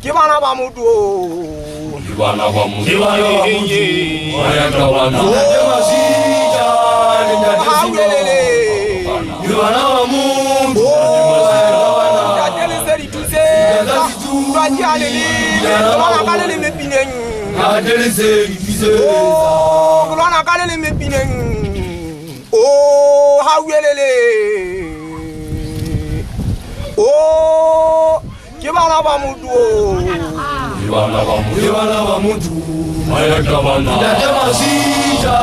Kibana bamudu. Kibana bamudu. Ayakawana. Masija. Hawelele. Kibana bamudu. Ayakawana. Seri tuse. Tuaji alele. Kulona kalele mepinen. Adele seri tuse. Kulona kalele mepinen. Oh, hawelele. Oh, kibana bamudu. Kibana bamudu. Ayakawana. Masija.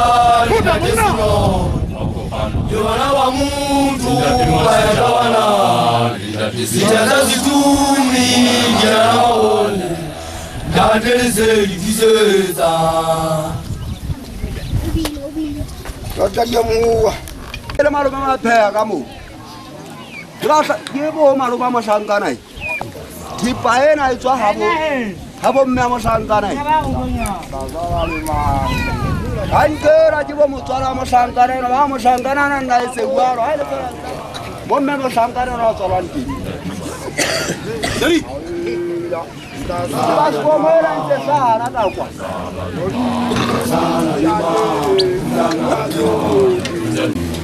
Kibana bamudu. Ayakawana. Sitazazi tumi jaone. Adele seri tuse. Tatalia muwa. Ele malu mama pea kamu. Rasa yebo malu mama sangkanai. Tipae na itu habo mama sangkanai. Angkera jibo mutara mama sangkanai na mama sangkanai na ese guaro. Bom mama sangkanai na solanti. Dari. Pas komera ente sana tau kwa.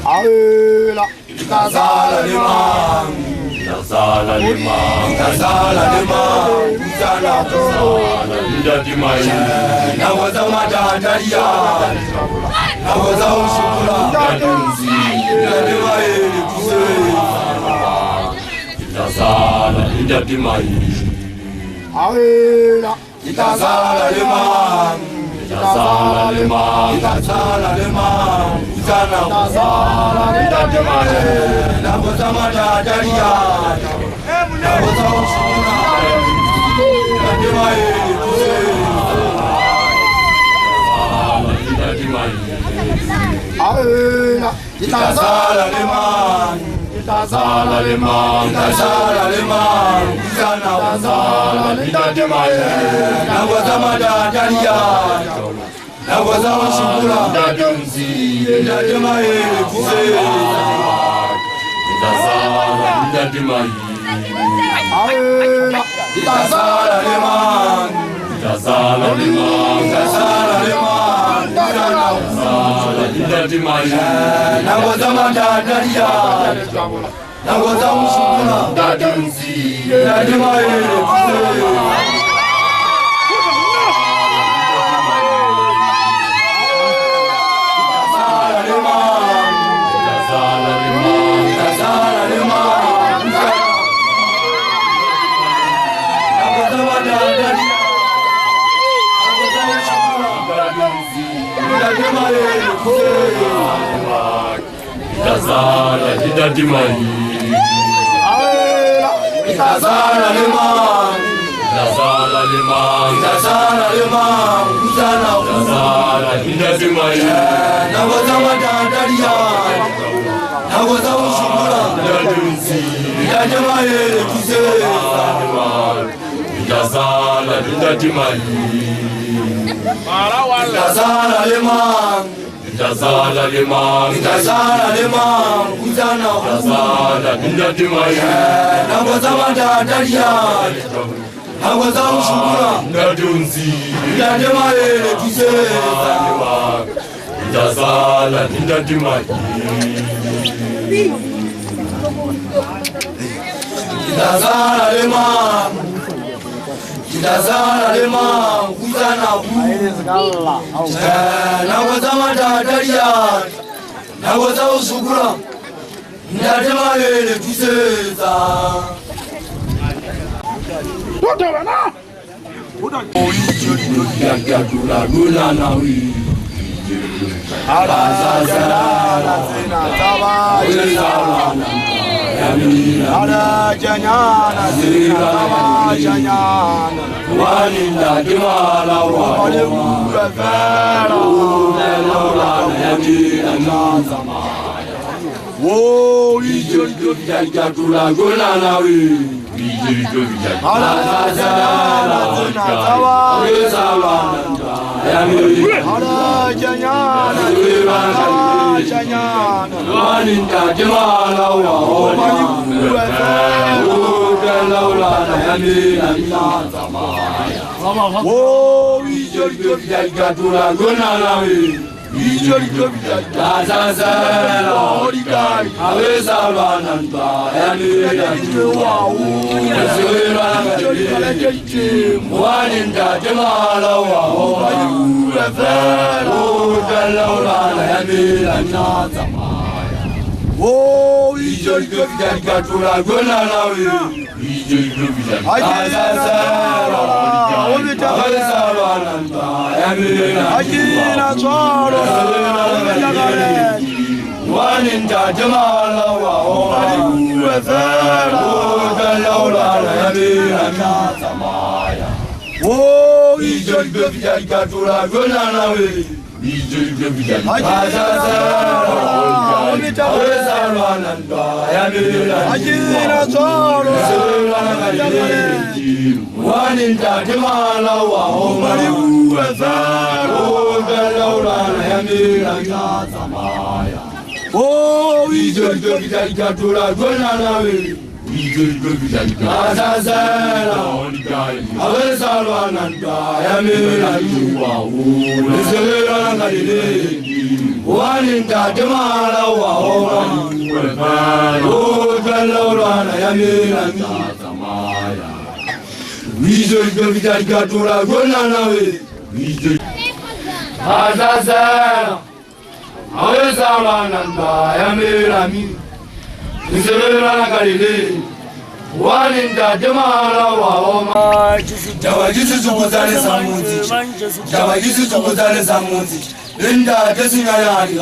Aela Kazala limang, kazala limang, kazala limang, kazala jadi mai. Nawaza madadaria, nawaza ushukura, dadunzi, jadi mai kuse. Kazala jadi mai. Aela Kazala limang, kazala limang, kazala limang, kazala jadi mai. Nawaza madadaria, nawaza ushukura, jadi mai kuse. Jadi mai. Aela Kazala limang, kazala limang, kazala limang, kazala jadi mai. Nawaza madadaria, nawaza ushukura, dadunzi, jadi mai kuse. Kazala jadi mai. Aela Kazala limang, kazala limang, kazala limang, kazala jadi mai. Nawaza madadaria, nawaza ushukura, dadunzi, jadi mai kuse. Kazala jadi mai. Kazala limang, kazala limang, kazala limang, kazala jadi mai. Nawaza madadaria, nawaza ushukura, dadunzi, jadi mai kuse. Kazala jadi mai. Kazala limang, kazala limang, kazala limang, kazala jadi mai. Nawaza madadaria, nawaza ushukura, dadunzi, jadi mai kuse. Kazala jadi mai. Kazala limang, kazala limang, nawaza madadaria, nawaza ushukura, jadi mai kuse. Ada janyana zina janyana Walila dimala wa kafara nazama wo ijojo jakula gulanawi ijojo jakula janyana zina ada janyana janyana Walinda dimala wa Laulana Yamila Zamaya. Oh, we just go to Gatula Gunalawi. We just go to Gaza, Horikai, Avesavananda, Yamila one in Tajamala, you a fair, Laulana Yamila Zamaya. Oh, we just go to Gatula Gunalawi. We just go to one in Tajamala, oh, we just go to Gatula Gunalawi. We just go to one in Tajamala, oh, we just go to Gatula Gunalawi. We just go to Azazela, Avesalwananda, Yamila, one in Tajamala, we just go to Gatula Gunalawi. We just Azazela, Avesalwananda, Yamila. One in the Jamala, Jawajis to Gozale Samunzi, Jawajis to Gozale Samunzi, Linda Desinayadi,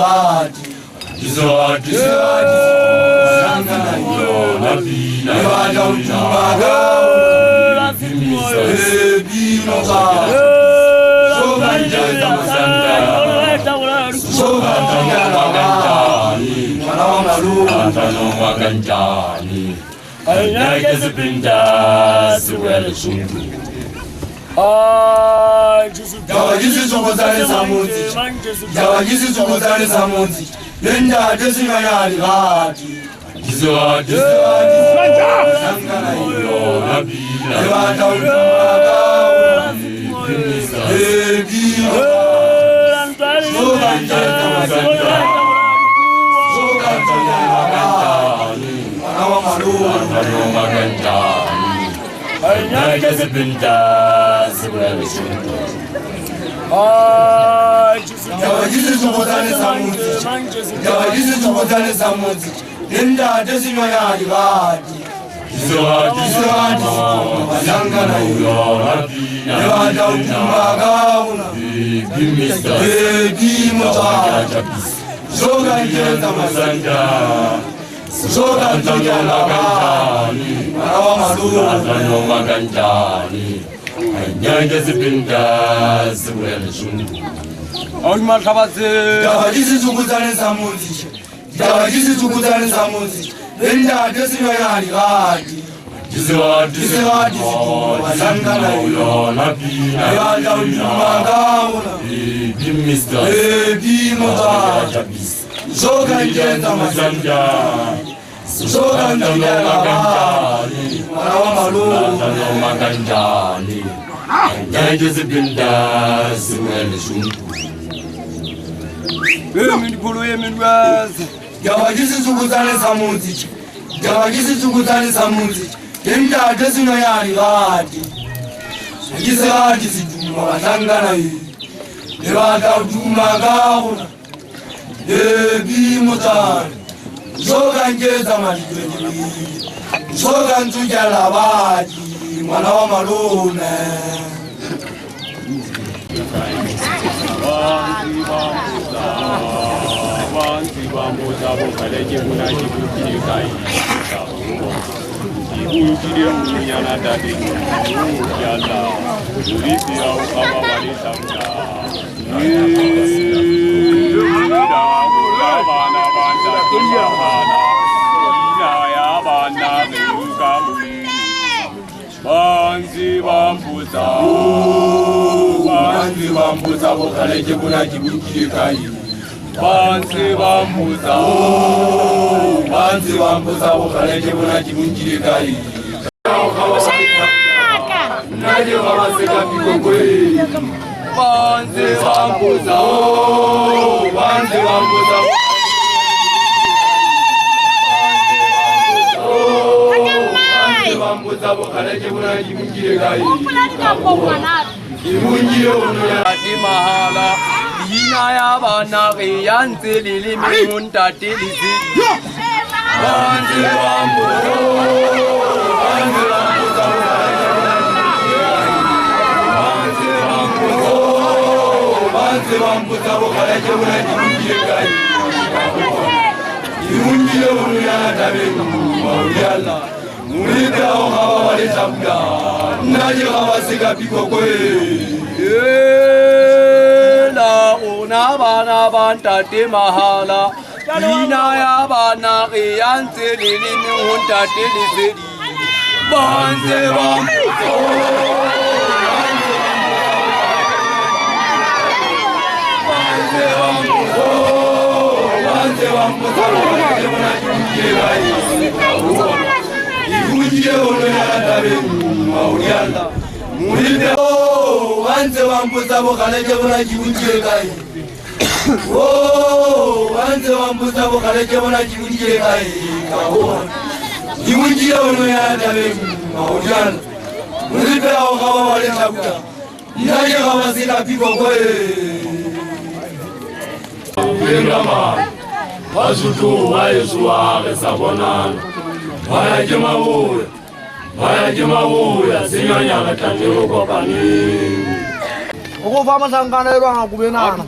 Ukuvama sanganelwa ngakubenana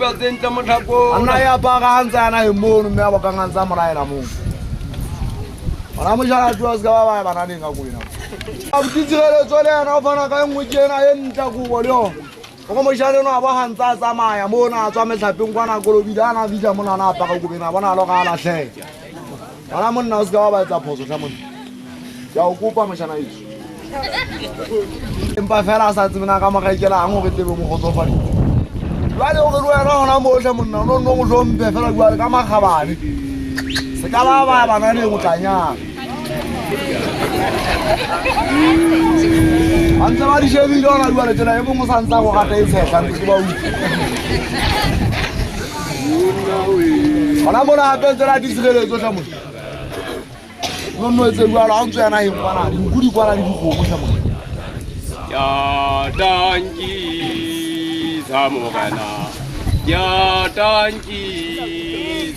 anaya pakanza na imonu meba kanganza maraina mu Wanamusha tuwazika baba banani ngakuina abutizikele tsole na ofana ka ngujena yenta ku lyo Ko moshane no abahanza tsamaya mona tswa metlhapeng kwana kolobidana vija mona na pa ka kubena bona lo ka la hle Bana monna o ska ba etsa phoso tsa monna ya o kopa moshana itse Empa fela sa tsena ka magaikela ang o ke tebe mo gotsofadi Jwale o re wena hona mo hla monna no no mo jompe fela jwale ka magabane se ka ba bana le motlanya Anta ba di shebi dona jwale tsena e mo santsa go gata e tshega ntse ba utse Bana bona hape tsela di tshireletso tsa monna No no etse jwale a ntse yana himana di nkudi kwana di dikgomo tsa monna Ya danki zamogana Ya danki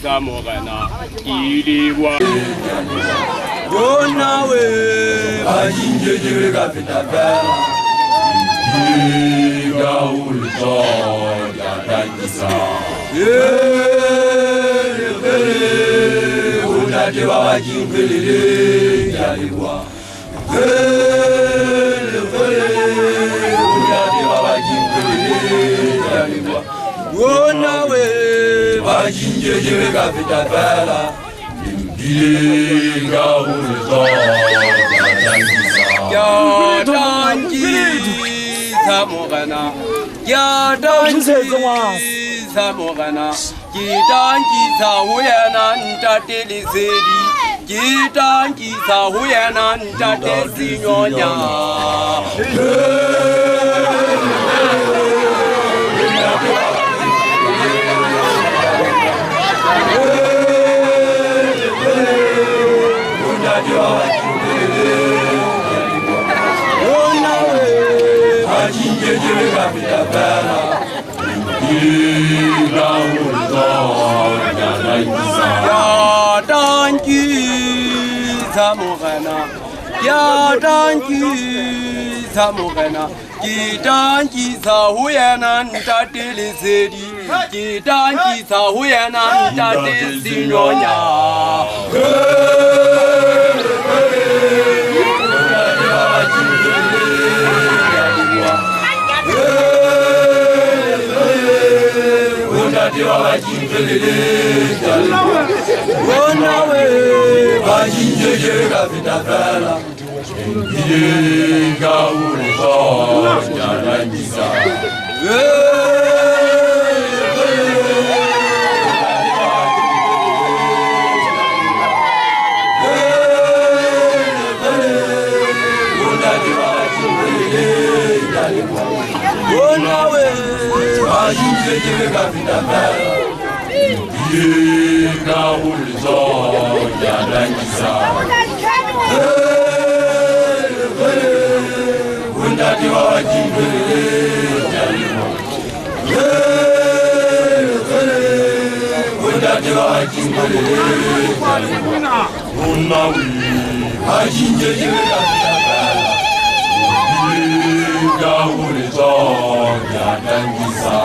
zamogana Iliwa Bona we Ajinje jere ka fita fera Iga ulto Ya danki sa Unate baba jingelele Ya liwa Wona we bajinje jere ka fita fela Imbiga ulto Ya danki zamogana Ya danki zamogana Ki danki sa huyana ntatele zedi Ki danki sa huyana ntate sinyonya Ya danki zamogana Ya danki zamogana Ki danki sa huyana ntatele zedi Ki danki sa huyana ntate sinyonya Wona we bajinje jere ka fita fela Iga ulto Ya danki sa jinje jega vitafela Yega ulizo ya dangisa Undati wa jinje jalimo Undati wa jinje jalimo Unawi Ajinje jega vitafela Yega ulizo ya dangisa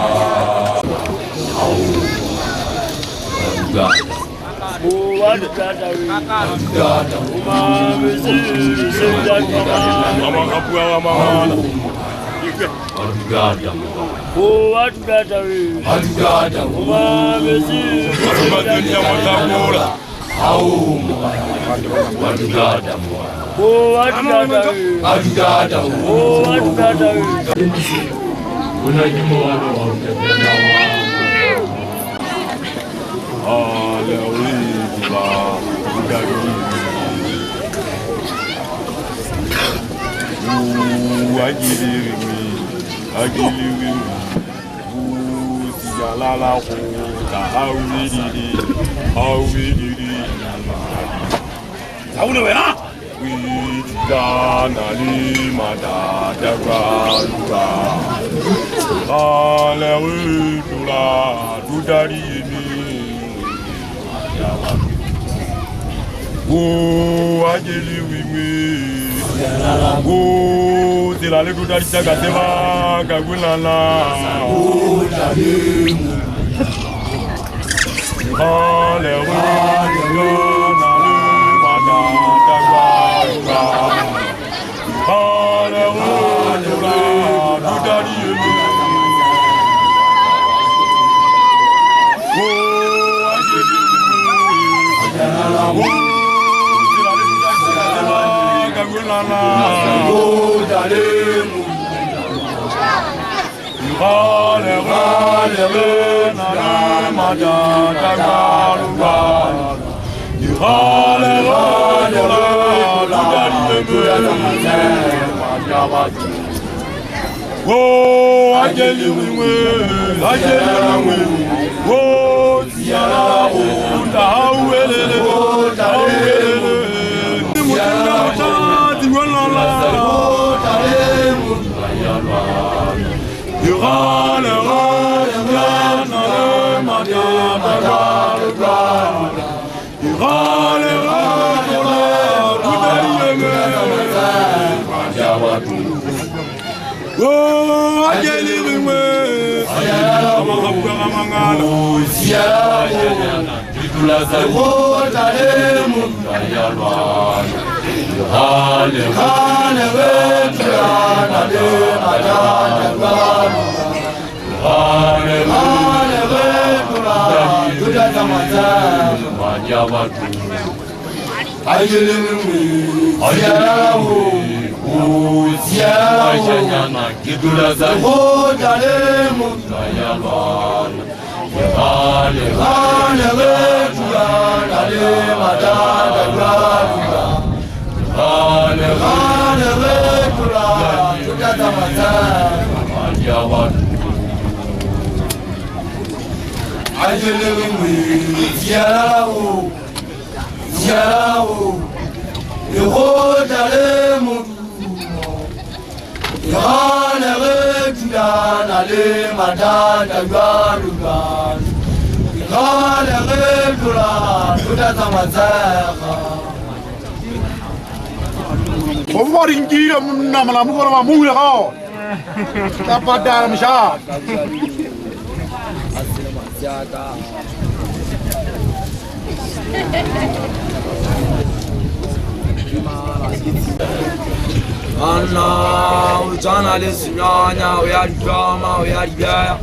Anna, ujana lesinyanya, uyari drama, uyari gaya,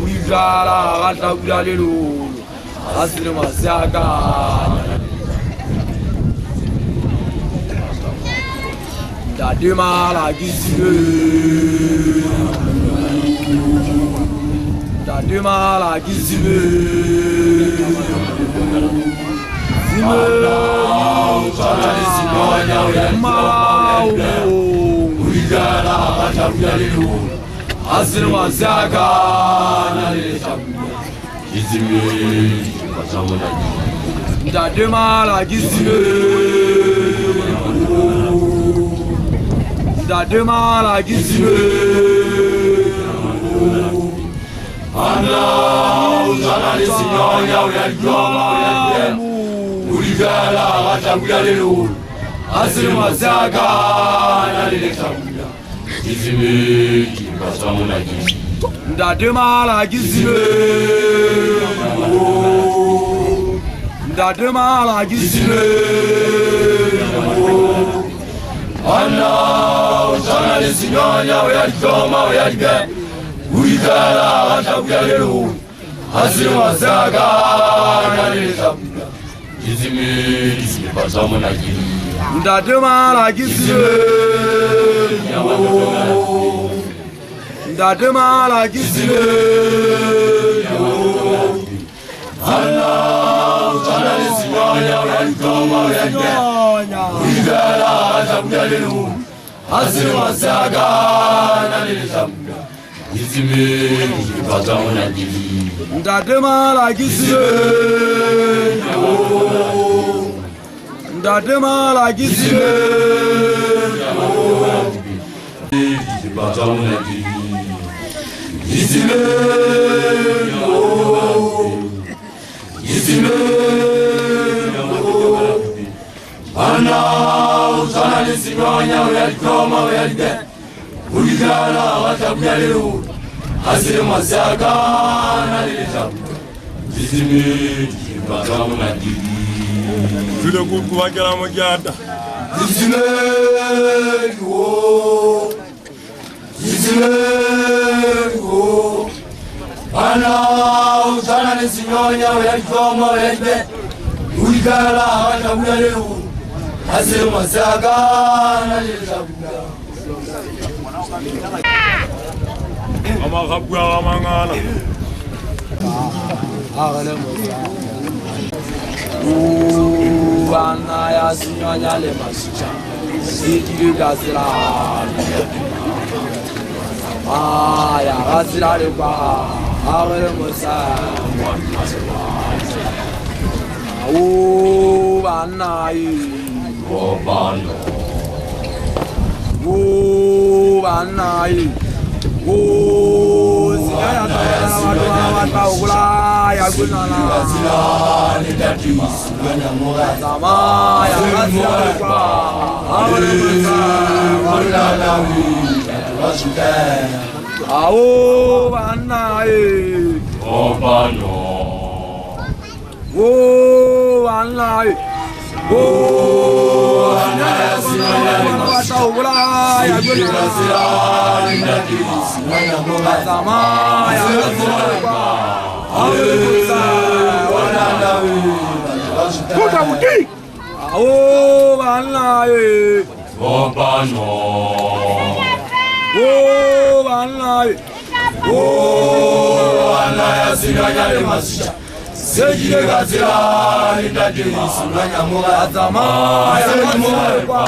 urijala, gata uyalelu, asile masyaga. Dadema la gizile, dadema la gizile, ujana lesinyanya, uyari drama, urijala, gata uyalelu. asiri masaka nalele tabuya gizime bazamona ndademala gizime ndademala gizime ana uzana lesinyonya uyajoma uyajema uligala gatabuya lelo asiri masaka nalele tabuya gizime bazamona gizime ndademala gizime ndademala gizime ana uzana lesinyonya uyajoma uyajema uligala gatabuya lelo asiri masaka nalele tabuya gizime bazamona gizime ndademala gizime ndademala gizime ana uzana lesinyonya uyajoma uyajema uligala gatabuya lelo asiri masaka nalele tabuya gizime bazamona gizime ndademala gizime ndademala gizime bazamona gizime gizime ana uzana lesinyonya uyajoma uyajema uligala gatabuya lelo asiri masaka nalele tabuya gizime bazamona gizime Tule kukubakela mojata gizime gizime ana uzana lesinyonya uyajoma uyajema uligala gatabuya lelo asiri masaka nalele tabuya amakhabwa amangana bana ya sinyonya le masika sikiri gazira ya gazira le ba agere mosa bana yi bana bana yi sinyonya ta ugula ya gunana sama ya gazira le ba agere mosa bana yi obano bana yi ana ya sinyonya le masika ya gunana sama ya gazira le ba Puta muti! bana yi obano bana yi ana ya sinyonya le masika sekile gazira ndadima sinyonya moga sama ya gazira le ba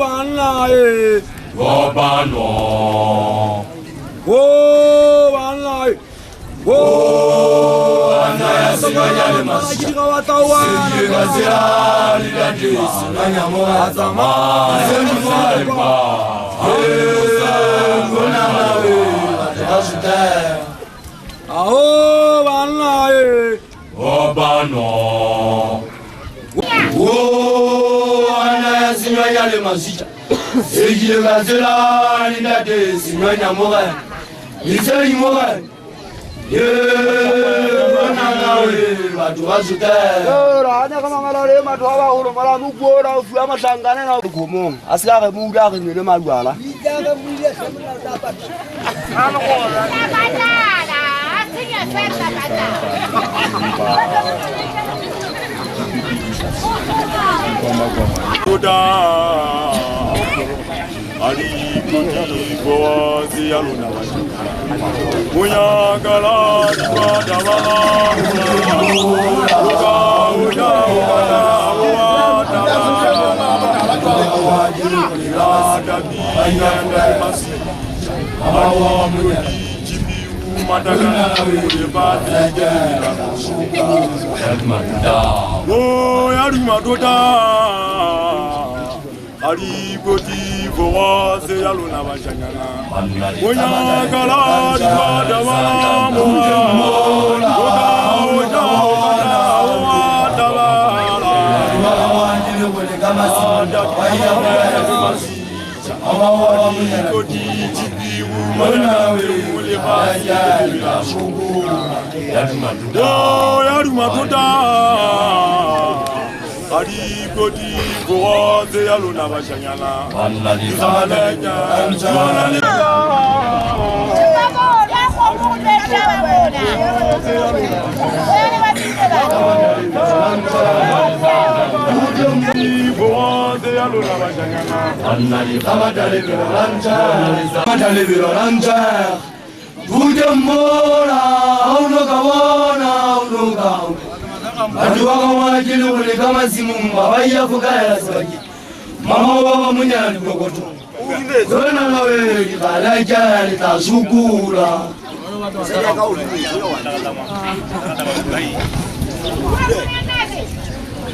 bana yi obano bana yi ana ya sinyonya le masika sekile gazira ndadima sinyonya moga sama ya gazira le ba bana yi obano ana ya sinyonya le masika sekile gazira ndadima sinyonya moga iseli moga rane ka mangala le matho a bagolo mala mo kuora o fua mahlankane na khomong a se ka ge mo udia ge nwele malwala Boazi aluna Munyagala Dwadabala Uga Uga Uga Uga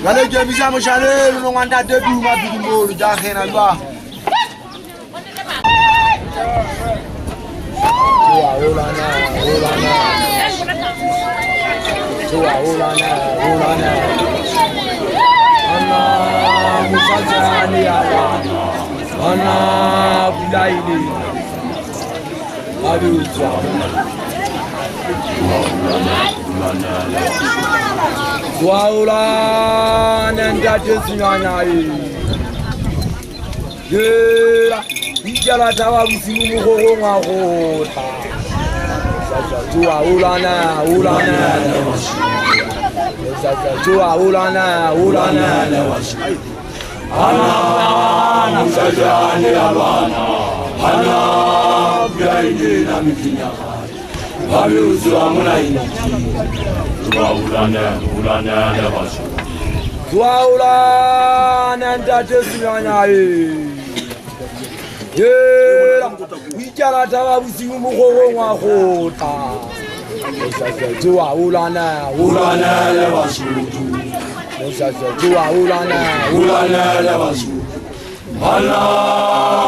Gale je bisa mo share no nganda de du ma du mo ja khena lwa. Allah musajjani Allah. Ana bilaili. Aduh. Waulan and Jadisnai. Yera, Ijala Tawa Simu Hota. Ulana. Ana Musajani Alana. Ana Biaina Mikinya. Habiuzu Amunaina. Ulana lewasu. Ulana Jadisnai. Yera, Ijala Tawa Simu Hota. Ulana lewasu. Ulana lewasu. Ana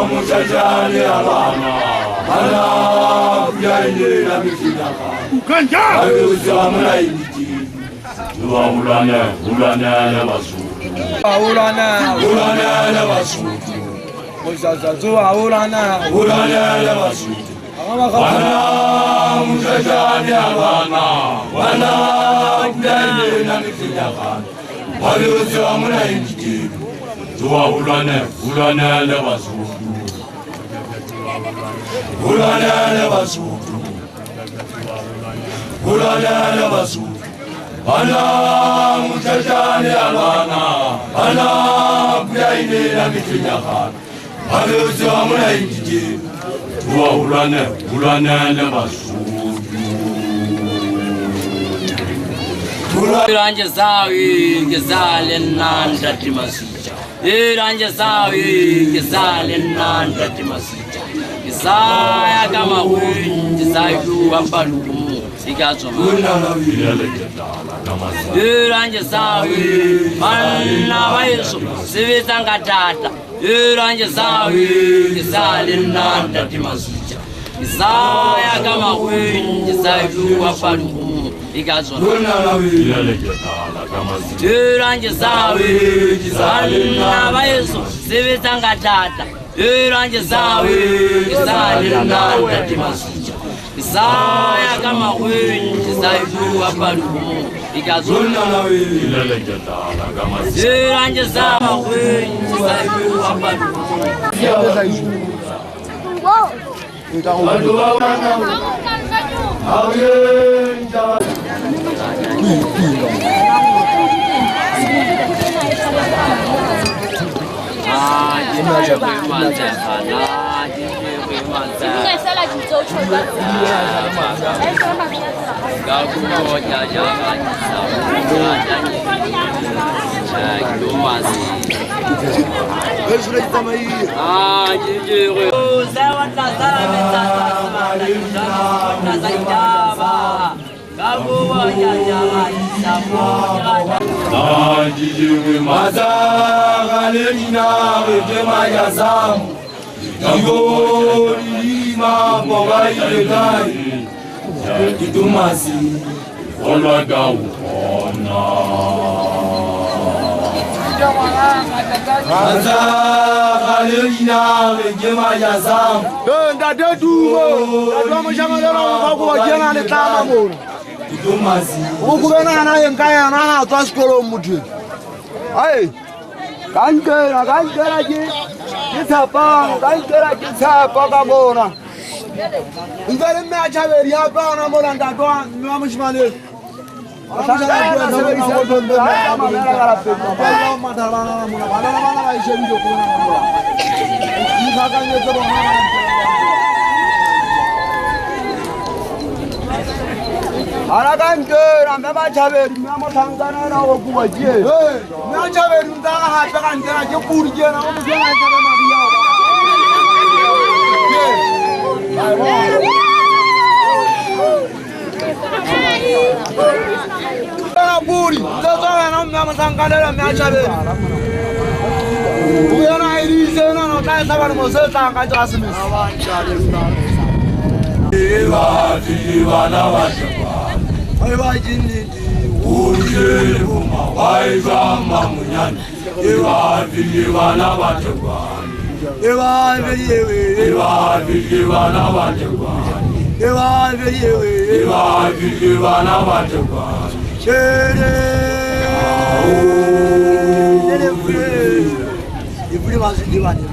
Musajani Alana. Ana Biaina Mikinya. Ukanja. Habiuzu Amunaina. Ulana lewasu. Ulana lewasu. Ulana lewasu. Ana Musajani Alana. Ana Biaina Mikinya. Habiuzu Amunaina. Ulana lewasu. Ulana lewasu. Ulana lewasu. Ana Musajani Alana. Ana Biaina Mikinya. Habiuzu Amunaina. Ulana lewasu. Iranje sawi gezale nanda timasija. Iranje sawi gezale nanda timasija. Isaya kama winji sayu ambalumu sikazoma. Iranje sawi manna waiso sivitanga tata. Iranje sawi gezale nanda timasija. Isaya kama winji sayu ambalumu. Iranje sawi kisana bayeso sivitanga tata. Iranje sawi kisana nanda timasija. Isaya kama winji sayu apalumu ikazona. Iranje sawi winji sayu apalumu. Hezule itamayi. Jijigwe. Sewa tazara metata sabana. Tazara itaba. Kabuwa nyanyama isamu. Jijigwe mazaga lelina wetema ya zamu. Igori maboga ilegai. Kitumasi. Olwaga ukona. Mazaga lelina wetema ya zamu. Ndadedugo. Ndadwa mshamalelo wakakuwa jena ni tama mona. Ukubena naye nkaya na atwa skolo muthi. Ai. Kankera je. Kisapa, kankera kisapa kabona. Ngale mechaberi hapa na mona ndadwa mwamushimale. Asanga kwa sababu isa bombe mama mera garape. Kwa madalana mona bana baishe bijo kuna mona. Nikaka nyeto bana. Arakanjera mbabachaberi mwamotangana nawo kubaje. Mwachaberi mtaka hata kanjera je kurije na omujena kana mabiya. Kana buri, tazana na mwamotangana mwachaberi. Uyana irize na no kai sabar moseta kanjera simis. Viva na washapa. Aiwa jinni. Uje kuma waiva mamunyani. Viva na washapa. Ewa veyewe. Viva na washapa. Ewa veyewe. Viva na washapa. Chere. Nene fure. Ifuri mazindi bani.